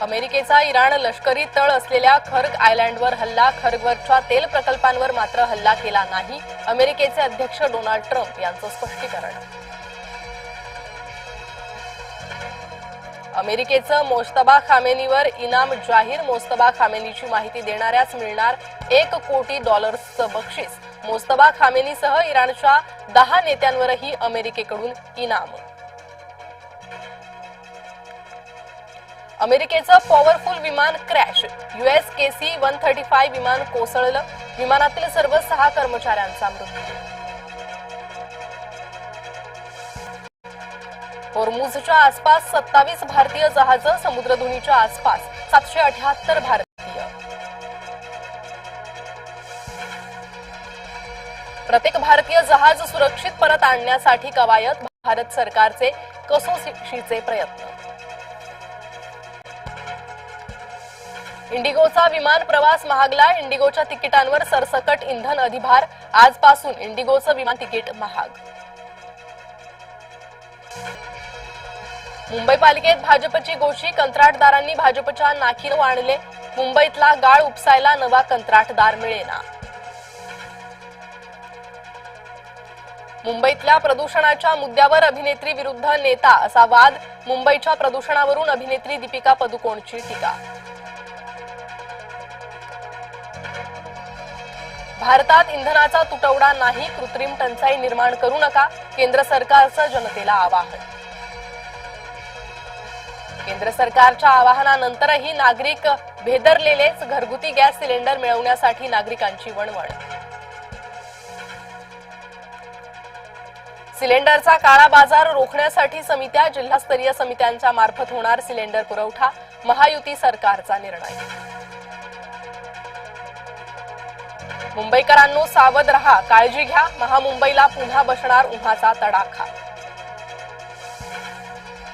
अमेरिकेचा इराण लष्करी तळ असलेल्या खर्ग आयलँडवर हल्ला. खर्गवरच्या तेल प्रकल्पांवर मात्र हल्ला केला नाही. अमेरिकेचे अध्यक्ष डोनाल्ड ट्रम्प यांचं स्पष्टीकरण. अमेरिकेचं मोस्तबा खामेनीवर इनाम जाहीर. मोस्तबा खामेनीची माहिती देणाऱ्याच मिळणार $1 कोटी बक्षीस. मोस्तबा खामेनीसह इराणच्या 10 नेत्यांवरही अमेरिकेकडून इनाम. अमेरिकेचं पॉवरफुल विमान क्रॅश. USKC-135 विमान कोसळलं. विमानातील सर्व 6 कर्मचाऱ्यांचा मृत्यू. होर्मुझच्या आसपास 27 भारतीय जहाजं. समुद्रधुनीच्या आसपास 778 भारतीय. प्रत्येक भारतीय जहाज सुरक्षित परत आणण्यासाठी कवायत. भारत सरकारचे कसोशीचे प्रयत्न. इंडिगोचा विमान प्रवास महागला. इंडिगोच्या तिकिटांवर सरसकट इंधन अधिभार. आजपासून इंडिगोचं विमान तिकीट महाग. मुंबई पालिकेत भाजपची गोशी. कंत्राटदारांनी भाजपच्या नाकीनं आणले. मुंबईतला गाळ उपसायला नवा कंत्राटदार मिळेना. मुंबईतल्या प्रदूषणाच्या मुद्द्यावर अभिनेत्री विरुद्ध नेता असा वाद. मुंबईच्या प्रदूषणावरून अभिनेत्री दीपिका पदुकोणची टीका. भारतात इंधनाचा तुटवडा नाही. कृत्रिम टंचाई निर्माण करू नका. केंद्र सरकारचं जनतेला आवाहन. केंद्र सरकारच्या आवाहनानंतरही नागरिक भेदरलेलेच. घरगुती गॅस सिलेंडर मिळवण्यासाठी नागरिकांची वणवण. सिलेंडरचा काळा बाजार रोखण्यासाठी समित्या. जिल्हास्तरीय समित्यांच्या मार्फत होणार सिलेंडर पुरवठा. महायुती सरकारचा निर्णय. मुंबईकरांनो सावध रहा. काळजी घ्या. महामुंबईला पुन्हा बसणार उन्हाचा तडाखा.